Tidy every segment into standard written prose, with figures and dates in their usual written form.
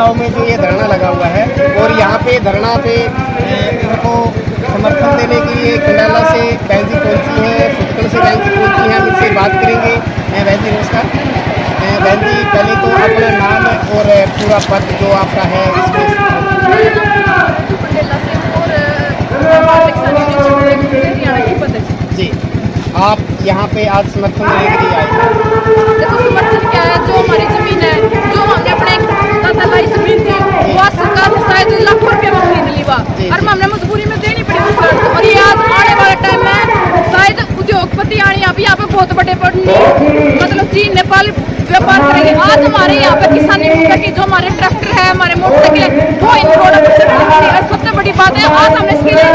गांव में जो ये धरना लगा हुआ है, और यहाँ पे धरना पे इनको समर्थन देने के लिए खंडाला से बहन जी पहुँची है, फुटकल से बहन जी पहुँची हैं। हम इनसे बात करेंगे। बहन जी नमस्कार। बहन जी पहले तो अपना नाम और पूरा पद जो आपका है इसमें। जी, आप यहाँ पे आज समर्थन देने के लिए आए हैं। देखो समर्थन क्या है, जो हमारी जमीन है, जो हमने अपने दादा लाई जमीन थी, वो आज सरकार ने शायद लाखों रुपए में खरीद ली हुआ, और हमने मजबूरी में देनी पड़ी सरकार को। और ये आज आने वाले टाइम में शायद उद्योगपति आने यहाँ पे बहुत बड़े मतलब चीन नेपाल व्यापार करेंगे। आज हमारे यहाँ पे किसानी की जो हमारे ट्रैक्टर है, हमारे मोटरसाइकिल है, वो इन रोडों पर चढ़ने है। सबसे बड़ी बात है, आज हमने इसके लिए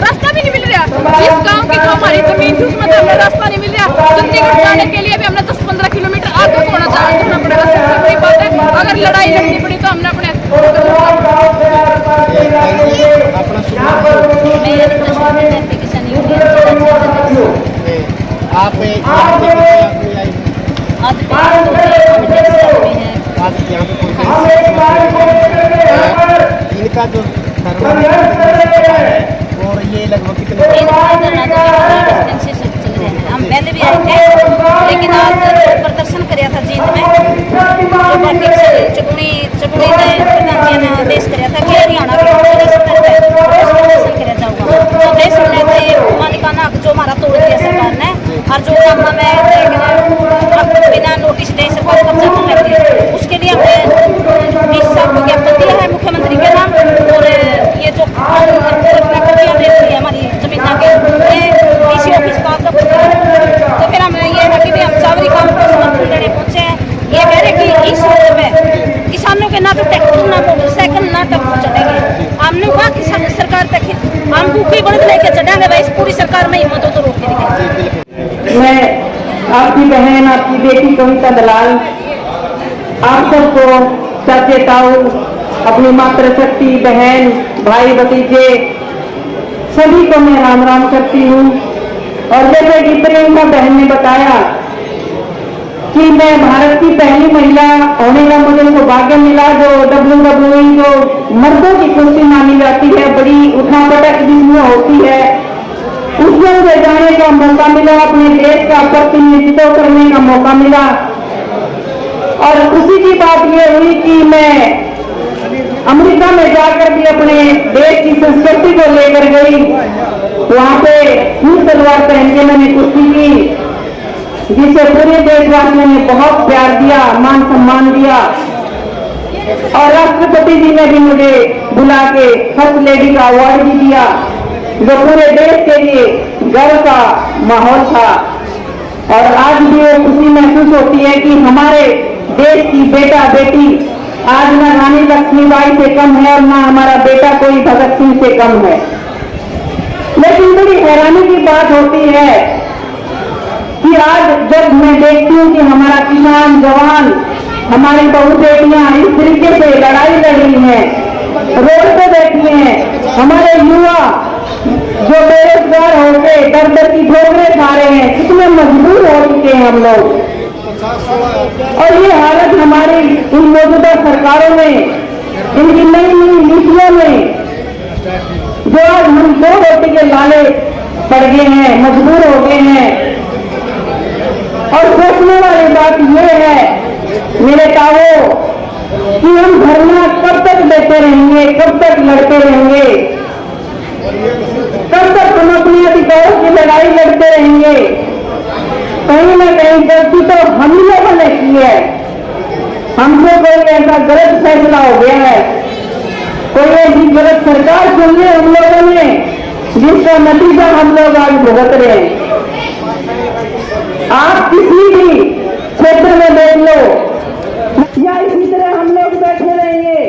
रास्ता भी नहीं मिल रहा। जिस गाँव की जो हमारी जमीन थी उसमें तो हमें रास्ता नहीं मिल रहा। चंडीगढ़ जाने के लिए भी हमने 10-15 किलोमीटर आगे चलना पड़ेगा। सबसे बड़ी बात है, अगर लड़ाई लड़नी पड़ी तो हमने अपने आप इनका जो और ये लगभग कितने से चल रहे हैं। हम पहले भी आए थे, लेकिन आज जो प्रदर्शन कराया था जींद में, जो पार्टी चुगनी ने प्रधान जी ने आदेश कराया था कि हरियाणा के प्रदर्शन कराया जाऊँगा। जो देश में मालिकाना जो हमारा तोड़ दिया सरकार ने, और जो मामला में बिना नोटिस दे सरकार कब्जा करने लगी, उसके लिए हमने डीसी साहब को ज्ञापन दिया है मुख्यमंत्री के नाम। और ये जो हमारी जमीन आगे डीसी ऑफिस का तो फिर हमें ये है कि हम चावरी काम को समर्थन देने पहुंचे हैं। ये कह रहे कि इस वक्त में किसानों के ना तो ट्रैक्टर ना मोटरसाइकिल ना तक चढ़ेंगे। हमने कहा किसान सरकार तक हम भूखी बंद लेके चढ़ेंगे भाई, इस पूरी सरकार में हिम्मत हो तो रोक के दिखाएंगे। मैं आपकी बहन, आपकी बेटी कविता दलाल, आप सबको चाचे ताऊ, अपनी मातृशक्ति बहन भाई भतीजे सभी को मैं राम राम करती हूँ। और जैसे कि प्रियंका बहन ने बताया कि मैं भारत की पहली महिला होने का मुझे सौभाग्य मिला, जो WWE जो मर्दों की कुश्ती मानी जाती है, बड़ी उठापटक जिसमें होती है, उसमें मुझे जाने का मौका मिला, अपने देश का प्रतिनिधित्व करने का मौका मिला। और खुशी की बात यह हुई कि मैं अमेरिका में जाकर भी अपने देश की संस्कृति को लेकर गई। वहां पे फूल तलवार पहन के मैंने कुश्ती की, जिसे पूरे देशवासियों ने बहुत प्यार दिया, मान सम्मान दिया। और राष्ट्रपति जी ने भी मुझे बुला के फर्स्ट लेडी का अवार्ड भी दिया, जो पूरे देश के लिए गर्व का माहौल था। और आज भी वो खुशी महसूस होती है कि हमारे देश की बेटा बेटी आज न रानी लक्ष्मीबाई से कम है और न हमारा बेटा कोई भगत सिंह से कम है। लेकिन बड़ी हैरानी की बात होती है कि आज जब मैं देखती हूँ कि हमारा किसान जवान, हमारी बहू बेटियां इस तरीके से लड़ाई लड़ रही हैं, रोड पे बैठी हैं, हमारे युवा जो बेरोजगार होकर दर दर की ठोकरें खा रहे हैं, कितने मजबूर हो चुके हैं हम लोग। और ये हालत हमारी इन मौजूदा सरकारों में, इनकी नई नई नीतियों में, जो आज हम दो रोटी के लाले पड़ गए हैं, मजबूर हो गए हैं। और सोचने वाली बात यह है मेरे ताऊ कि हम धरना कब तक देते रहेंगे, कब तक लड़ते रहेंगे, कब तक हम अपने अधिकारों की लड़ाई लड़ते रहेंगे। कहीं न कहीं गलती तो हम लोगों ने की है, हमसे कोई ऐसा गलत फैसला हो गया है, कोई ऐसी गलत सरकार चुन ली हम लोगों ने, जिसका नतीजा हम लोग आज भुगत रहे हैं। आप किसी भी क्षेत्र में देख लो या इसी तरह हम लोग बैठे रहेंगे,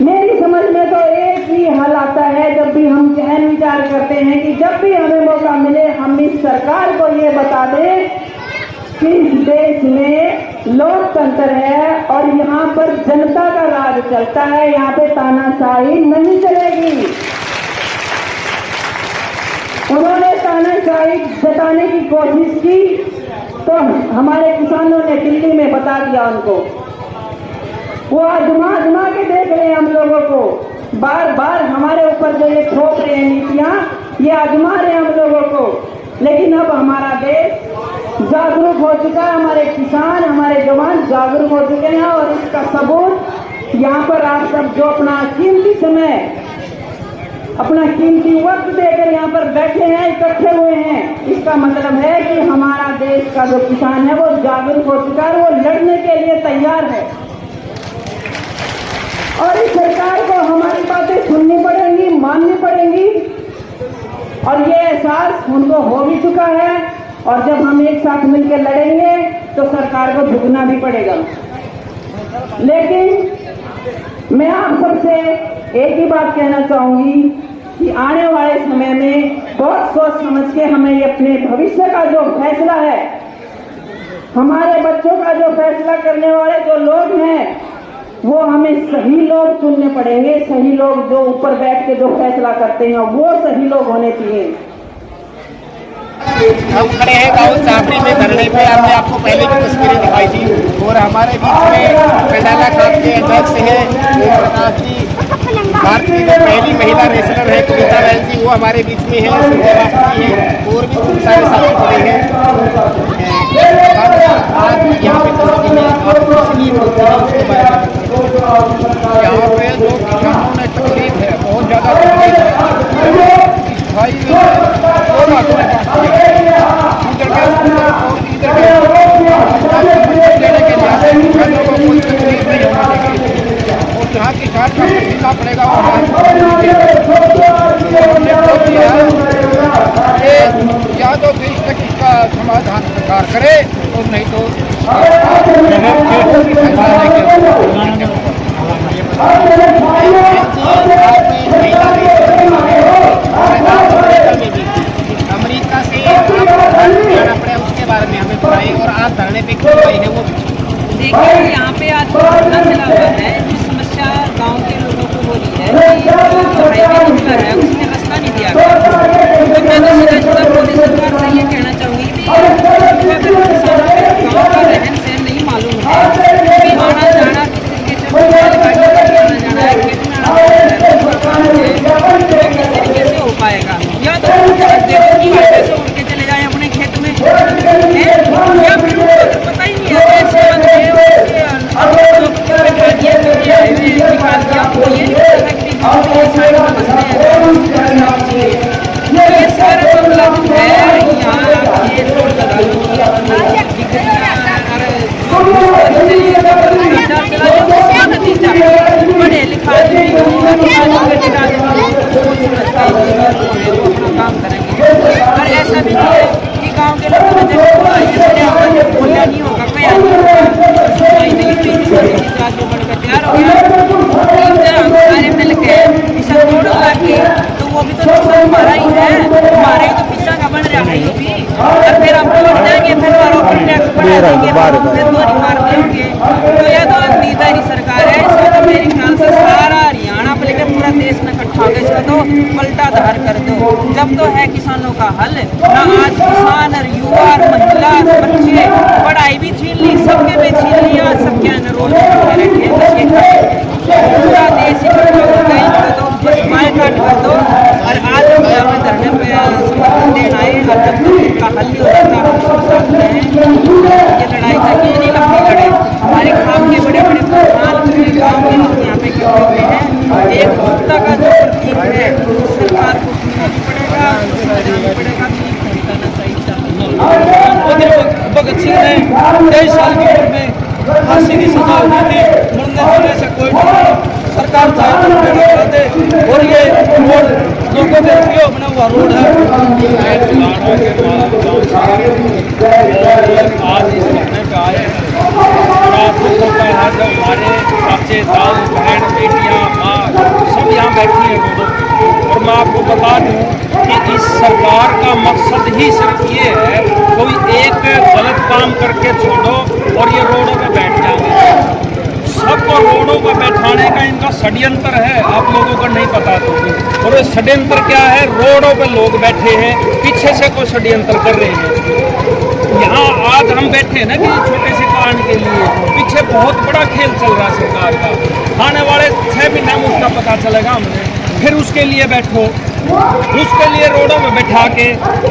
मेरी समझ में तो एक ही हल आता है, जब भी हम गहन विचार करते हैं कि जब भी हमें मौका मिले हम इस सरकार को ये बता दें कि इस देश में लोकतंत्र है और यहाँ पर जनता का राज चलता है, यहाँ पे तानाशाही नहीं चलेगी। उन्होंने तानाशाही जताने की कोशिश की तो हमारे किसानों ने दिल्ली में बता दिया उनको। वो आजमा आजमा के देख रहे हैं हम लोगों को, बार बार हमारे ऊपर जो ये थोप रहे हैं नीतियां, ये आजमा रहे हैं हम लोगों को। लेकिन अब हमारा देश जागरूक हो चुका है, हमारे किसान, हमारे जवान जागरूक हो चुके हैं। और इसका सबूत यहाँ पर आप सब जो अपना कीमती समय, अपना कीमती वक्त देकर यहाँ पर बैठे हैं, इकट्ठे हुए हैं, इसका मतलब है कि हमारा देश का जो किसान है वो जागरूक हो चुका है, वो लड़ने के लिए तैयार है। और इस सरकार को हमारी बातें सुननी पड़ेंगी, माननी पड़ेंगी। और ये एहसास उनको हो भी चुका है। और जब हम एक साथ मिलकर लड़ेंगे तो सरकार को झुकना भी पड़ेगा। लेकिन मैं आप सबसे एक ही बात कहना चाहूंगी कि आने वाले समय में बहुत सोच समझ के हमें ये अपने भविष्य का जो फैसला है, हमारे बच्चों का जो फैसला करने वाले जो लोग हैं, वो हमें सही लोग चुनने पड़ेंगे। सही लोग जो ऊपर बैठ के जो फैसला करते हैं वो सही लोग होने चाहिए। हम खड़े हैं गाँव चापड़ी में धरने पे। हमने आपको पहले भी तस्वीरें दिखाई थी। और हमारे बीच में कंडाला खाप के अध्यक्ष हैं ओम प्रकाश जी, भारत की जो पहली महिला रेसलर है कविता बहन जी, वो हमारे बीच में है, संजय बापू जी हैं, और भी खूब सारे साथी खड़े हैं। आज यहाँ पे तस्वीरें आपको इसलिए मिलती है उसके बारे में। यहाँ पे जो किसानों ने तकलीफ है, बहुत ज़्यादा तकलीफ है, इस भाई ने दो बातों में लेने के लिए किसानों को कोई तकलीफ नहीं होना चाहिए। और जहाँ किसान का पसीना पड़ेगा या तो देश तक इसका समाधान सरकार करे और नहीं तो अमेरिका से जाना पड़े, उसके बारे में हमें बताइए। और आज धरने पे क्यों आई है वो देखिए, यहाँ पे आज धरना चला हुआ है। जो समस्या गांव के लोगों को हो रही है कि जो हाईवे निकला है उसमें रास्ता नहीं दिया गया। तो मैं तो सीधा सीधा मोदी सरकार से ये कहना चाहूँगी कि अगर किसानों को गाँव का रहन सहन नहीं मालूम है कि आना जाना किस तरीके से आना जाना है, खेत में आना है, तो किस तरीके से हो पाएगा। या तो दे दो कि हाईवे से उड़ के चले जाए अपने खेत में, या फिर उनको पता ही नहीं है ये सारा मतलब है। यहाँ ये रोड लगा पढ़े लिखा काम करेंगे। और ऐसा भी नहीं है कि गाँव के लोगों ने बोला नहीं होगा, कोई जो बनकर तैयार हो गया सारे मिल के पिसा तोड़ के, तो वो भी तो नुकसान हमारा ही है, हमारे ही तो पिसा का बन रहा है ये भी। और फिर हम तोड़ जाएंगे, फिर टैक्स बढ़ा देंगे, फिर दोबारा मार देंगे। तो यह तो नीति सरकार है। इसमें तो मेरे ख्याल से सारा हरियाणा बल्कि पूरा देश में इकट्ठा हो गया। इसका तो पलटा धार कर दो। जब तो है किसानों का हल ना, आज किसान और युवा और महिला बच्चे पढ़ाई भी छीन ली, सबके भी छीन लिया, सबके एनरोल पूरा देश इकट्ठा हो गया। तो बस बायकॉट कर दो। और आज हम यहाँ पे धरने पे समर्थन देना आए। और जब तक इसका हल नहीं हो सकता हम सोच सकते हैं ये लड़ाई तक ये नहीं लंबी लड़े। हमारे गाँव के बड़े बड़े प्रधान गाँव के लोग यहाँ पे इकट्ठे हुए हैं। एक वक्ता का जो प्रतीक है सरकार को सुनना भी पड़ेगा, समझाना पड़ेगा कि बताना चाहिए। भगत सिंह ने 23 साल की उम्र में फांसी की सजा हुई थी, मरने जुलने से कोई सरकार चाहे तो कर दे। और ये रोड लोगों के उपयोग बना हुआ रोड है। आज इस घटने पे आए हैं, बड़ा दुख होता है जब हमारे बच्चे, दाऊ, बहन, बेटियाँ, माँ सब यहाँ बैठी हैं रोडों पर। और मैं आपको बता दूँ कि इस सरकार का मकसद ही सिर्फ ये है, कोई एक गलत काम करके छोड़ो और ये रोडों पे बैठ जाएंगे। सबको रोडों पर बैठाने का इनका षड्यंत्र है, आप लोगों को नहीं पता तो। और ये षड्यंत्र क्या है, रोडों पे लोग बैठे हैं, पीछे से कोई षड्यंत्र कर रहे हैं। यहाँ आज हम बैठे हैं ना कि छोटे से कांड के लिए, पीछे बहुत बड़ा खेल चल रहा है सरकार का। आने वाले 6 महीने में उसका पता चलेगा हमें। फिर उसके लिए बैठो, उसके लिए रोडों में बैठा के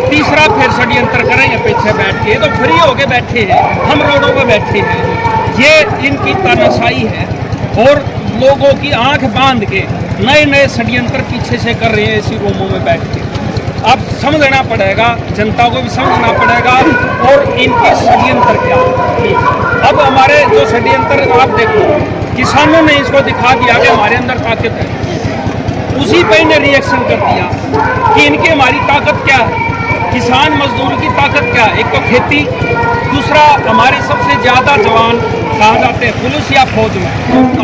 तीसरा फिर षड्यंत्र करेंगे पीछे बैठ के। तो फ्री होके बैठे हैं, हम रोडों पे बैठे हैं। ये इनकी तानाशाही है और लोगों की आंख बांध के नए नए षड्यंत्र पीछे से कर रहे हैं इसी रूमों में बैठ के। अब समझना पड़ेगा, जनता को भी समझना पड़ेगा और इनके षड्यंत्र क्या। अब हमारे जो षड्यंत्र आप देखो, किसानों ने इसको दिखा दिया कि हमारे अंदर ताकत है, उसी पे इन्हें रिएक्शन कर दिया कि इनकी हमारी ताकत क्या है। किसान मजदूर की ताकत क्या है? एक तो खेती, दूसरा हमारे सबसे ज़्यादा जवान कहा जाते हैं पुलिस या फौज में,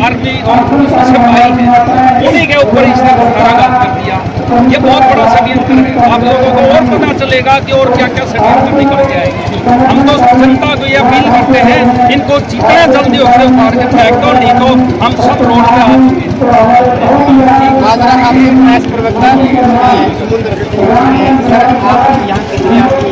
आर्मी और पुलिस सिपाही हैं, उन्हीं के ऊपर इसने कुठाराघात कर दिया। ये बहुत बड़ा षड्यंत्र है। आप लोगों को और पता चलेगा कि और क्या क्या षड्यंत्र निकल के आएंगे। हम तो जनता को ये अपील करते हैं, इनको जितना जल्दी उससे उतार के फेंक दो, नहीं तो हम सब रोड पे आ चुके हैं। आजरा आपके प्रयास प्रवक्ता समुद्र सर, आप यहाँ के लिए आपकी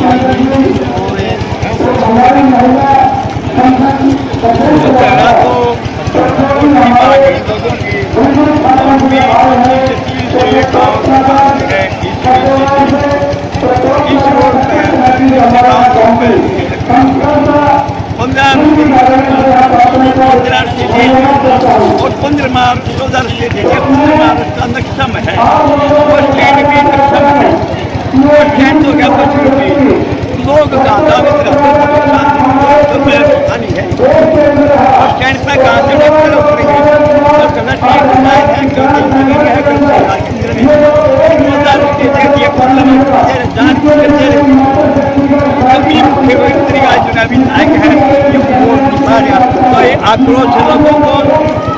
और 15 मार्च 2015 का नक्शा में है और स्टैंड भी नक्शा में है। वो स्टैंड हो गया 5 रुपये लोग कहाँ है और स्टैंड पर कहाँ से पड़ेंगे तो चलना चुनावी नायक है, आक्रोश लोगों को,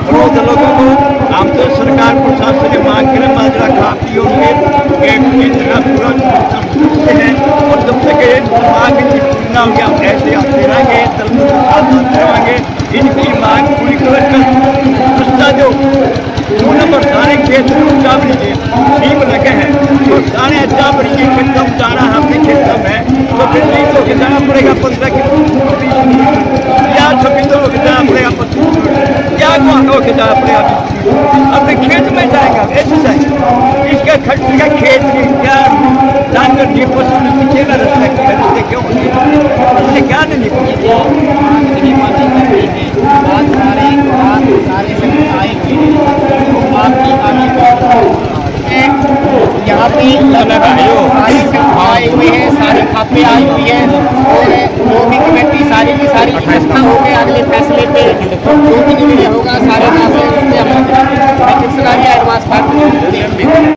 क्रोध लोगों को। हम तो सरकार प्रशासन से मांग करें, माजरा खाती होंगे पूरा समझते हैं और जब तक मांग इनकी ना होगी हम ऐसे आते रहेंगे, दलों के साथ आते रहेंगे। इनकी मांग पूरी कर उसका जो 2 नंबर दाने खेत में उठा लीजिए, सीम लगे हैं तो दाने अच्छा बढ़िए कम दाना हमने खेत में है तो फिर 20 होकर जाना पड़ेगा 15 किलो या 26 होकर जाना पड़ेगा 25 क्या को होकर जाना पड़ेगा। अपने खेत में जाएगा एक्सरसाइज, इसका खर्च का खेत क्या जानकर नहीं पशु पीछे का रस्ते क्यों होते क्या नहीं पहुँचे यहाँ पे सारी आए हुए हैं, सारी खापे आई हुई है और जो भी कमेटी सारी की सारी इकट्ठा होकर अगले फैसले पे जो भी निर्णय होगा सारे का मैं एडवांस बात